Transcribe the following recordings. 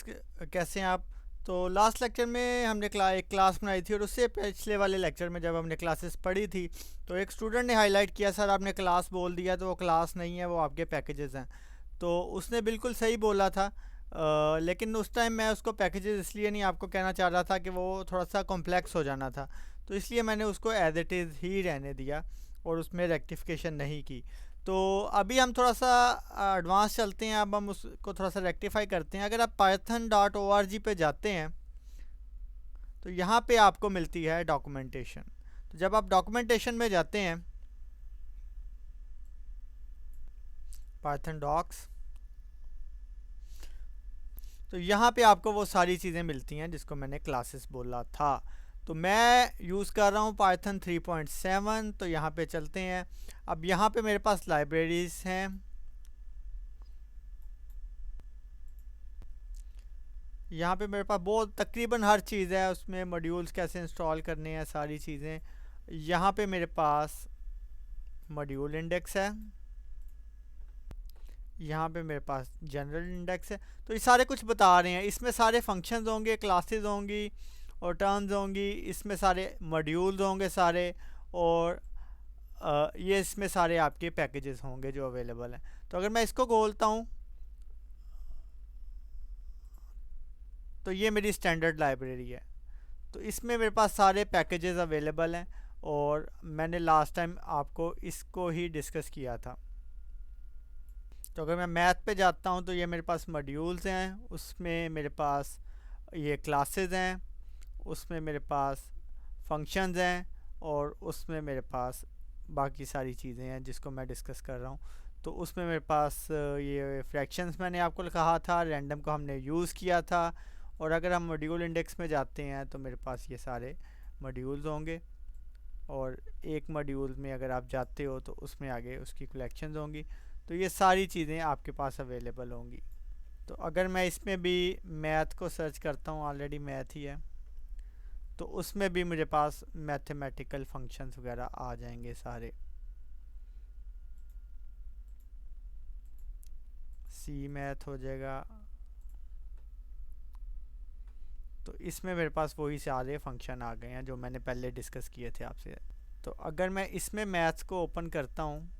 कैसे हैं आप। तो लास्ट लेक्चर में हमने एक क्लास बनाई थी और उससे पिछले वाले लेक्चर में जब हमने क्लासेस पढ़ी थी तो एक स्टूडेंट ने हाईलाइट किया, सर आपने क्लास बोल दिया तो वो क्लास नहीं है, वो आपके पैकेजेस हैं। तो उसने बिल्कुल सही बोला था। लेकिन उस टाइम मैं उसको पैकेजेस इसलिए नहीं आपको कहना चाह रहा था कि वो थोड़ा सा कॉम्प्लेक्स हो जाना था, तो इसलिए मैंने उसको एज इट इज़ ही रहने दिया और उसमें रेक्टिफिकेशन नहीं की। तो अभी हम थोड़ा सा एडवांस चलते हैं, अब हम उसको थोड़ा सा रेक्टिफाई करते हैं। अगर आप python.org पे जाते हैं तो यहाँ पे आपको मिलती है डॉक्यूमेंटेशन। तो जब आप डॉक्यूमेंटेशन में जाते हैं, पाइथन डॉक्स, तो यहाँ पे आपको वो सारी चीज़ें मिलती हैं जिसको मैंने क्लासेस बोला था। तो मैं यूज़ कर रहा हूँ पाइथन 3.7। तो यहाँ पे चलते हैं। अब यहाँ पे मेरे पास लाइब्रेरीज हैं। यहाँ पे मेरे पास बहुत तकरीबन हर चीज़ है, उसमें मॉड्यूल्स कैसे इंस्टॉल करने हैं सारी चीज़ें। यहाँ पे मेरे पास मॉड्यूल इंडेक्स है, यहाँ पे मेरे पास जनरल इंडेक्स है। तो ये सारे कुछ बता रहे हैं, इसमें सारे फंक्शंस होंगे, क्लासेस होंगी और टर्म्स होंगी, इसमें सारे मॉड्यूल्स होंगे सारे, और ये इसमें सारे आपके पैकेजेस होंगे जो अवेलेबल हैं। तो अगर मैं इसको खोलता हूँ तो ये मेरी स्टैंडर्ड लाइब्रेरी है। तो इसमें मेरे पास सारे पैकेजेस अवेलेबल हैं और मैंने लास्ट टाइम आपको इसको ही डिस्कस किया था। तो अगर मैं मैथ पे जाता हूँ तो ये मेरे पास मॉड्यूल्स हैं, उसमें मेरे पास ये क्लासेस हैं, उसमें मेरे पास फंक्शंस हैं और उसमें मेरे पास बाकी सारी चीज़ें हैं जिसको मैं डिस्कस कर रहा हूँ। तो उसमें मेरे पास ये फ्रैक्शंस मैंने आपको कहा था, रैंडम को हमने यूज़ किया था। और अगर हम मॉड्यूल इंडेक्स में जाते हैं तो मेरे पास ये सारे मॉड्यूल्स होंगे और एक मॉड्यूल में अगर आप जाते हो तो उसमें आगे उसकी कलेक्शंस होंगी। तो ये सारी चीज़ें आपके पास अवेलेबल होंगी। तो अगर मैं इसमें भी मैथ को सर्च करता हूँ, ऑलरेडी मैथ ही है, तो उसमें भी मुझे पास मैथमेटिकल फंक्शंस वगैरह आ जाएंगे सारे। सी मैथ हो जाएगा। तो इसमें मेरे पास वही सारे फंक्शन आ गए हैं जो मैंने पहले डिस्कस किए थे आपसे। तो अगर मैं इसमें मैथ्स को ओपन करता हूँ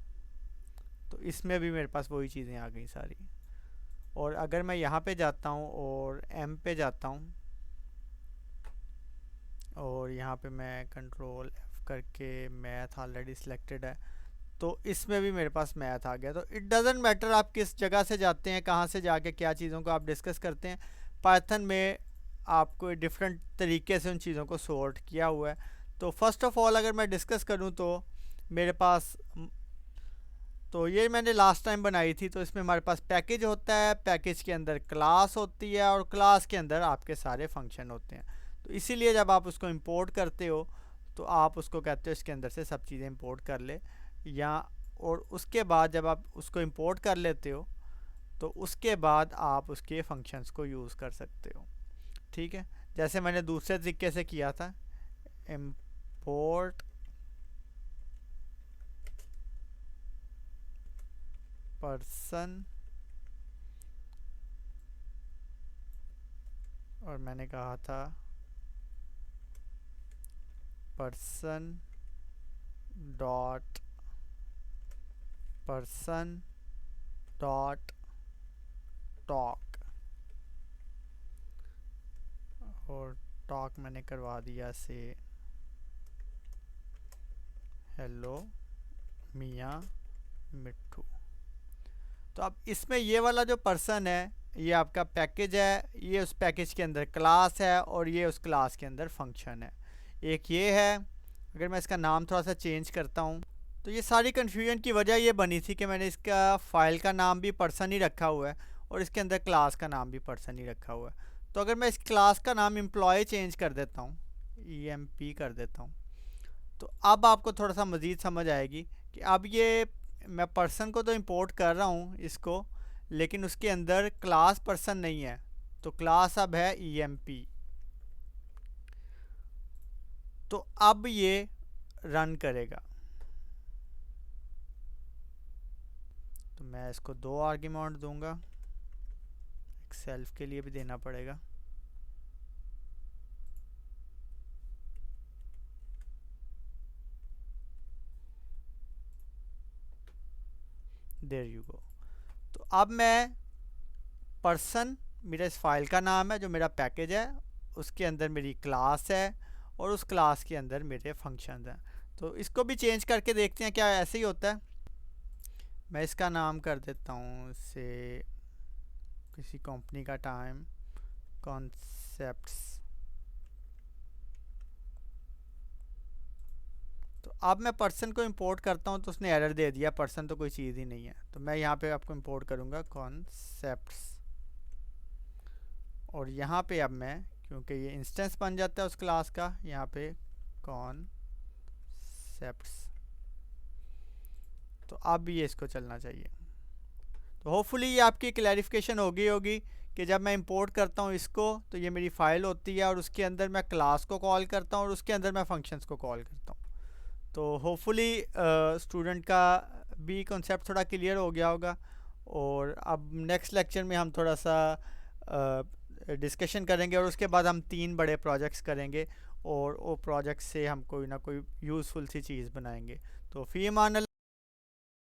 तो इसमें भी मेरे पास वही चीज़ें आ गई सारी। और अगर मैं यहाँ पे जाता हूँ और एम पे जाता हूँ और यहाँ पे मैं कंट्रोल एफ करके, मैथ ऑलरेडी सिलेक्टेड है, तो इसमें भी मेरे पास मैथ आ गया। तो इट डजेंट मैटर आप किस जगह से जाते हैं, कहाँ से जाके क्या चीज़ों को आप डिस्कस करते हैं, पाइथन में आपको डिफरेंट तरीके से उन चीज़ों को सॉर्ट किया हुआ है। तो फर्स्ट ऑफ ऑल अगर मैं डिस्कस करूँ तो मेरे पास, तो ये मैंने लास्ट टाइम बनाई थी। तो इसमें हमारे पास पैकेज होता है, पैकेज के अंदर क्लास होती है और क्लास के अंदर आपके सारे फंक्शन होते हैं। तो इसीलिए जब आप उसको इंपोर्ट करते हो तो आप उसको कहते हो इसके अंदर से सब चीज़ें इंपोर्ट कर ले, या और उसके बाद जब आप उसको इंपोर्ट कर लेते हो तो उसके बाद आप उसके फंक्शंस को यूज़ कर सकते हो। ठीक है, जैसे मैंने दूसरे तरीके से किया था, इंपोर्ट पर्सन, और मैंने कहा था person dot person dot talk, और टॉक मैंने करवा दिया से हेलो मियाँ मिट्ठू। तो अब इसमें ये वाला जो पर्सन है ये आपका पैकेज है, ये उस पैकेज के अंदर क्लास है और ये उस क्लास के अंदर फंक्शन है। एक ये है। अगर मैं इसका नाम थोड़ा सा चेंज करता हूँ तो ये सारी कन्फ्यूजन की वजह ये बनी थी कि मैंने इसका फ़ाइल का नाम भी पर्सन ही रखा हुआ है और इसके अंदर क्लास का नाम भी पर्सन ही रखा हुआ है। तो अगर मैं इस क्लास का नाम एम्प्लॉय चेंज कर देता हूँ, EMP कर देता हूँ, तो अब आपको थोड़ा सा मज़ीद समझ आएगी कि अब ये मैं पर्सन को तो इंपोर्ट कर रहा हूँ इसको, लेकिन उसके अंदर क्लास पर्सन नहीं है। तो क्लास अब है EMP। तो अब ये रन करेगा। तो मैं इसको 2 आर्ग्यूमेंट दूंगा, एक सेल्फ के लिए भी देना पड़ेगा। There you go. तो अब मैं पर्सन मेरा इस फाइल का नाम है, जो मेरा पैकेज है उसके अंदर मेरी क्लास है और उस क्लास के अंदर मेरे फंक्शंस हैं। तो इसको भी चेंज करके देखते हैं क्या ऐसे ही होता है। मैं इसका नाम कर देता हूँ से किसी कंपनी का टाइम कॉन्सेप्ट्स। तो अब मैं पर्सन को इंपोर्ट करता हूँ तो उसने एरर दे दिया, पर्सन तो कोई चीज़ ही नहीं है। तो मैं यहाँ पे आपको इंपोर्ट करूँगा कॉन्सेप्ट्स, और यहाँ पे अब मैं, क्योंकि ये इंस्टेंस बन जाता है उस क्लास का, यहाँ पे कॉन्सेप्ट्स। तो अब ये इसको चलना चाहिए। तो होपफुली ये आपकी क्लैरिफिकेशन होगी कि जब मैं इंपोर्ट करता हूँ इसको तो ये मेरी फ़ाइल होती है और उसके अंदर मैं क्लास को कॉल करता हूँ और उसके अंदर मैं फंक्शंस को कॉल करता हूँ। तो होपफुली स्टूडेंट का भी कॉन्सेप्ट थोड़ा क्लियर हो गया होगा। और अब नेक्स्ट लेक्चर में हम थोड़ा सा डिस्कशन करेंगे और उसके बाद हम 3 बड़े प्रोजेक्ट्स करेंगे और वो प्रोजेक्ट से हम कोई ना कोई यूज़फुल सी चीज़ बनाएंगे। तो फ़ी अमान अल्लाह।